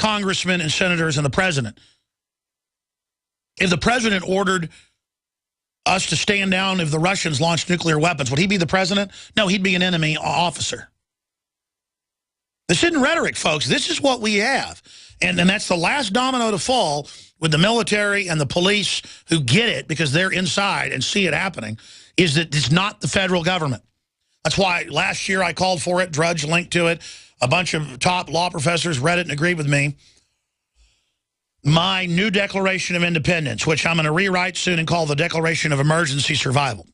congressmen and senators and the president. If the president ordered us to stand down if the Russians launched nuclear weapons, would he be the president? No, he'd be an enemy officer. This isn't rhetoric, folks. This is what we have. And that's the last domino to fall with the military and the police who get it because they're inside and see it happening, is that it's not the federal government. That's why last year I called for it, Drudge linked to it. A bunch of top law professors read it and agreed with me. My new Declaration of Independence, which I'm going to rewrite soon and call the Declaration of Emergency Survival.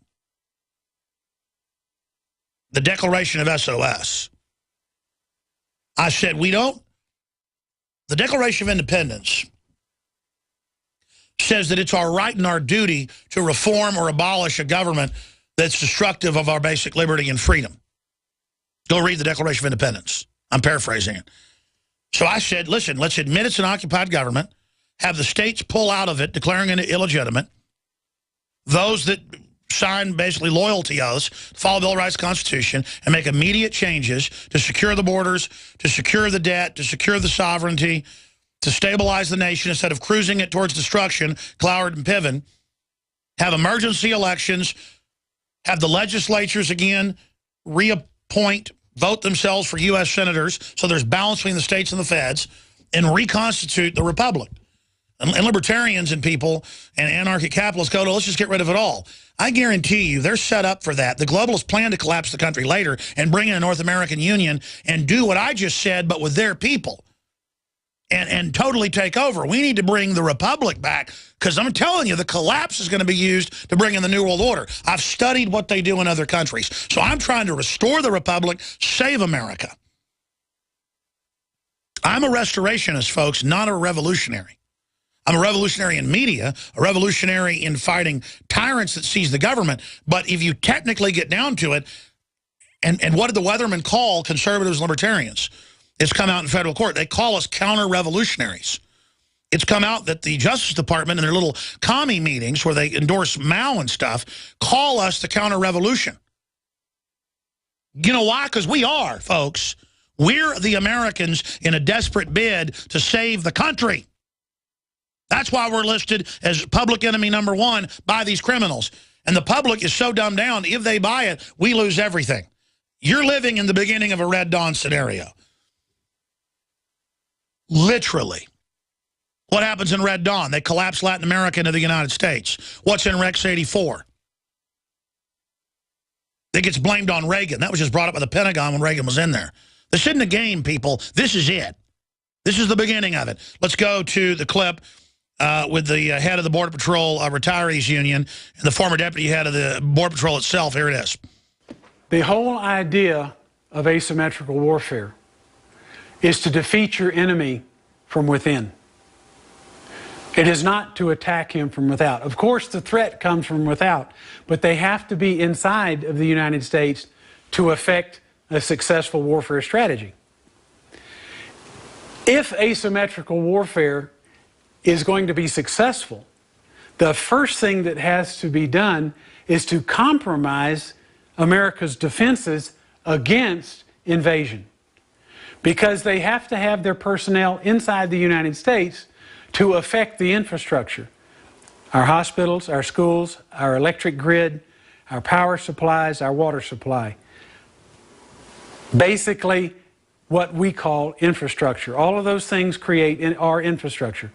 The Declaration of SOS. I said, the Declaration of Independence says that it's our right and our duty to reform or abolish a government that's destructive of our basic liberty and freedom. Go read the Declaration of Independence. I'm paraphrasing it. So I said, listen, let's admit it's an occupied government, have the states pull out of it, declaring it illegitimate. Those that sign basically loyalty oaths, follow the Bill of Rights Constitution, and make immediate changes to secure the borders, to secure the debt, to secure the sovereignty, to stabilize the nation instead of cruising it towards destruction, Cloward and Piven, have emergency elections, have the legislatures again reappoint, vote themselves for U.S. senators so there's balance between the states and the feds, and reconstitute the republic. And libertarians and people and anarchic capitalists go, let's just get rid of it all. I guarantee you they're set up for that. The globalists plan to collapse the country later and bring in a North American Union and do what I just said, but with their people. And totally take over. We need to bring the republic back because I'm telling you, the collapse is going to be used to bring in the New World Order. I've studied what they do in other countries. So I'm trying to restore the republic, save America. I'm a restorationist, folks, not a revolutionary. I'm a revolutionary in media, a revolutionary in fighting tyrants that seize the government. But if you technically get down to it, and what did the Weathermen call conservatives and libertarians? It's come out in federal court. They call us counter-revolutionaries. It's come out that the Justice Department in their little commie meetings where they endorse Mao and stuff call us the counter-revolution. You know why? Because we are, folks. We're the Americans in a desperate bid to save the country. That's why we're listed as public enemy #1 by these criminals. And the public is so dumbed down, if they buy it, we lose everything. You're living in the beginning of a Red Dawn scenario. Literally. What happens in Red Dawn? They collapse Latin America into the United States. What's in Rex 84? It gets blamed on Reagan. That was just brought up by the Pentagon when Reagan was in there. This isn't a game, people. This is it. This is the beginning of it. Let's go to the clip with the head of the Border Patrol Retirees Union and the former deputy head of the Border Patrol itself. Here it is. The whole idea of asymmetrical warfare is to defeat your enemy from within. It is not to attack him from without. Of course, the threat comes from without, but they have to be inside of the United States to effect a successful warfare strategy. If asymmetrical warfare is going to be successful, the first thing that has to be done is to compromise America's defenses against invasion, because they have to have their personnel inside the United States to affect the infrastructure. Our hospitals, our schools, our electric grid, our power supplies, our water supply. Basically, what we call infrastructure. All of those things create our infrastructure.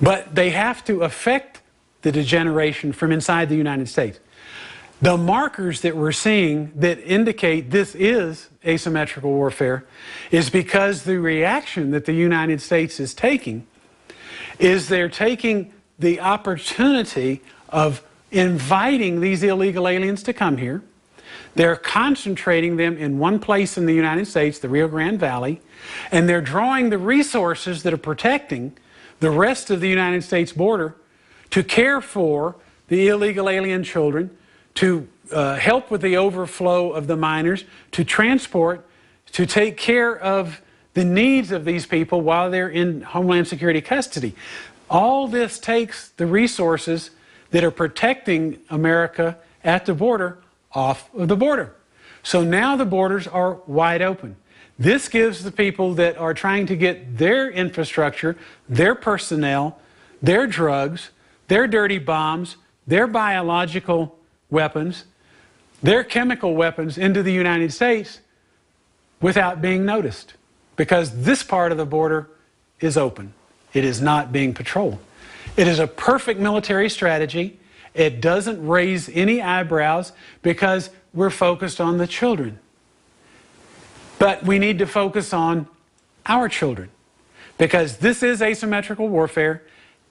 But they have to affect the degeneration from inside the United States. The markers that we're seeing that indicate this is asymmetrical warfare is because the reaction that the United States is taking is they're taking the opportunity of inviting these illegal aliens to come here. They're concentrating them in one place in the United States, the Rio Grande Valley, and they're drawing the resources that are protecting the rest of the United States border to care for the illegal alien children, to help with the overflow of the minors, to transport, to take care of the needs of these people while they're in Homeland Security custody. All this takes the resources that are protecting America at the border off of the border. So now the borders are wide open. This gives the people that are trying to get their infrastructure, their personnel, their drugs, their dirty bombs, their biological weapons, their chemical weapons into the United States without being noticed, because this part of the border is open. It is not being patrolled. It is a perfect military strategy. It doesn't raise any eyebrows because we're focused on the children. But we need to focus on our children, because this is asymmetrical warfare.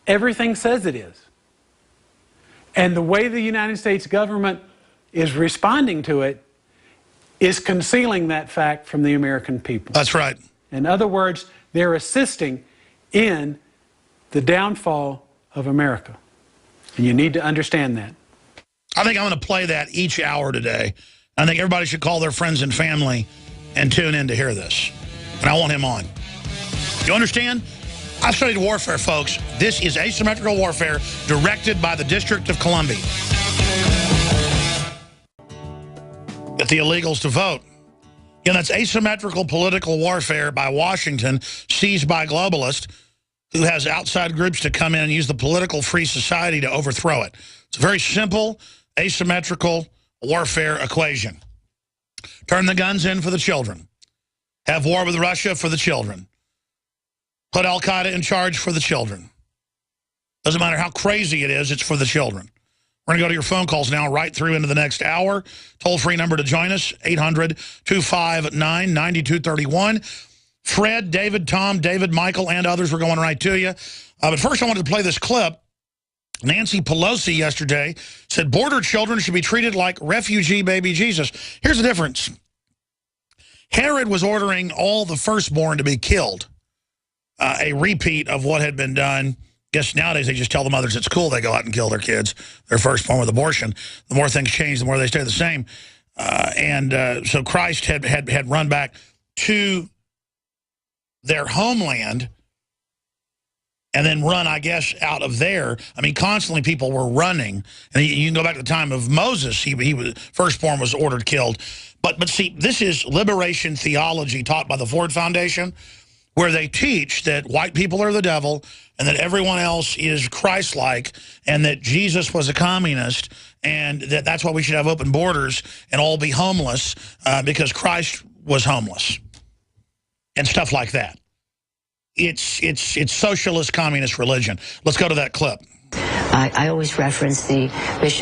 Everything says it is. And the way the United States government is responding to it is concealing that fact from the American people. That's right. In other words, they're assisting in the downfall of America. And you need to understand that. I think I'm going to play that each hour today. I think everybody should call their friends and family and tune in to hear this. And I want him on. You understand? I've studied warfare, folks. This is asymmetrical warfare directed by the District of Columbia. Get the illegals to vote. Again, that's asymmetrical political warfare by Washington, seized by globalists, who has outside groups to come in and use the political free society to overthrow it. It's a very simple asymmetrical warfare equation. Turn the guns in for the children. Have war with Russia for the children. Put Al-Qaeda in charge for the children. Doesn't matter how crazy it is, it's for the children. We're going to go to your phone calls now, right through into the next hour. Toll-free number to join us, 800-259-9231. Fred, David, Tom, David, Michael, and others were going right to you. But first I wanted to play this clip. Nancy Pelosi yesterday said border children should be treated like refugee baby Jesus. Here's the difference. Herod was ordering all the firstborn to be killed. A repeat of what had been done. Guess nowadays they just tell the mothers it's cool. They go out and kill their kids, their firstborn with abortion. The more things change, the more they stay the same. So Christ had run back to their homeland and then run, I guess, out of there. I mean, constantly people were running. And you can go back to the time of Moses. He was, firstborn was ordered killed. But see, this is liberation theology taught by the Ford Foundation, where they teach that white people are the devil and that everyone else is Christ-like and that Jesus was a communist and that's why we should have open borders and all be homeless because Christ was homeless and stuff like that. It's socialist communist religion. Let's go to that clip. I always reference the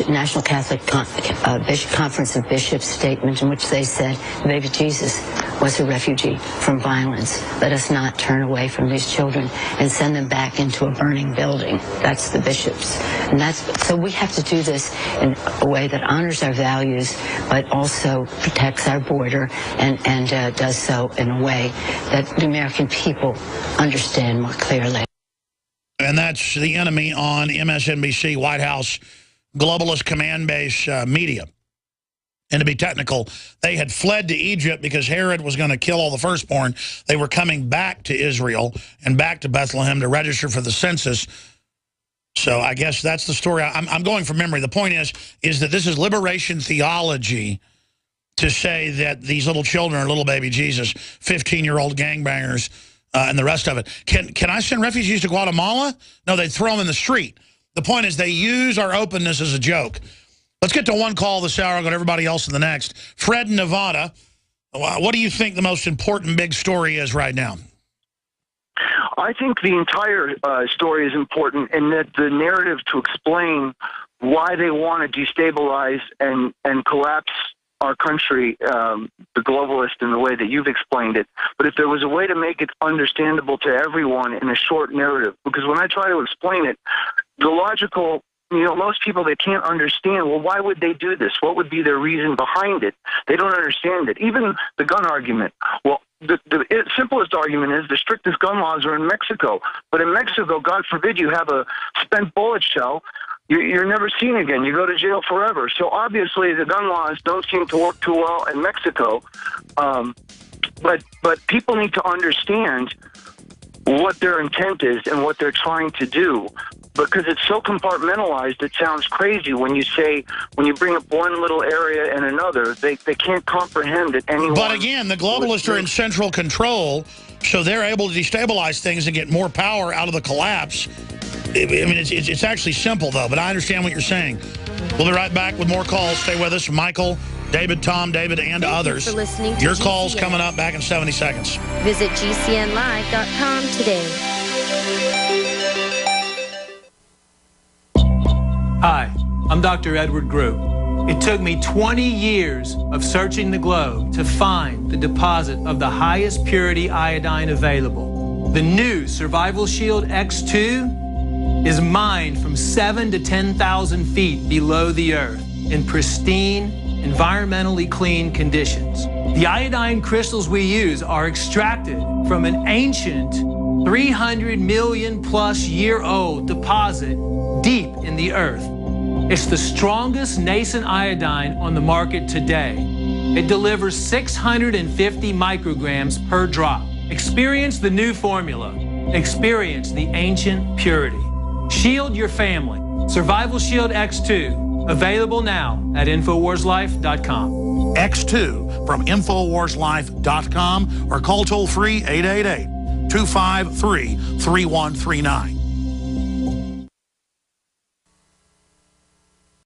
National Catholic Conference of Bishops statement in which they said baby Jesus was a refugee from violence. Let us not turn away from these children and send them back into a burning building. That's the bishops. And so we have to do this in a way that honors our values, but also protects our border and does so in a way that the American people understand more clearly. And that's the enemy on MSNBC, White House, globalist command base media. And to be technical, they had fled to Egypt because Herod was going to kill all the firstborn. They were coming back to Israel and back to Bethlehem to register for the census. So I guess that's the story. I'm going from memory. The point is that this is liberation theology to say that these little children are little baby Jesus, 15-year-old gangbangers, and the rest of it. Can I send refugees to Guatemala? No, they'd throw them in the street. The point is they use our openness as a joke. Let's get to one call this hour. I'll go to everybody else in the next. Fred in Nevada, what do you think the most important big story is right now? I think the entire story is important, and that the narrative to explain why they want to destabilize and collapse our country, the globalist, in the way that you've explained it. But if there was a way to make it understandable to everyone in a short narrative, because when I try to explain it, the logical, most people, they can't understand, well, why would they do this? What would be their reason behind it? They don't understand it. Even the gun argument. Well, the simplest argument is the strictest gun laws are in Mexico. But in Mexico, God forbid you have a spent bullet shell, you're never seen again. You go to jail forever. So obviously the gun laws don't seem to work too well in Mexico. But people need to understand what their intent is and what they're trying to do. because it's so compartmentalized. It sounds crazy when you bring up one little area and another. They can't comprehend it anymore. But again, the globalists are in central control, so they're able to destabilize things and get more power out of the collapse. I mean, it's actually simple, though, but I understand what you're saying. We'll be right back with more calls. Stay with us. Michael, David, Tom, David, and others. Thank you for listening to Your GCN. call's coming up back in 70 seconds. Visit GCNlive.com today. Hi, I'm Dr. Edward Group. It took me 20 years of searching the globe to find the deposit of the highest purity iodine available. The new Survival Shield X2 is mined from 7,000 to 10,000 feet below the earth in pristine, environmentally clean conditions. The iodine crystals we use are extracted from an ancient 300 million plus year old deposit deep in the earth. It's the strongest nascent iodine on the market today. It delivers 650 micrograms per drop. Experience the new formula. Experience the ancient purity. Shield your family. Survival Shield X2. Available now at InfoWarsLife.com. X2 from InfoWarsLife.com or call toll-free 888-253-3139.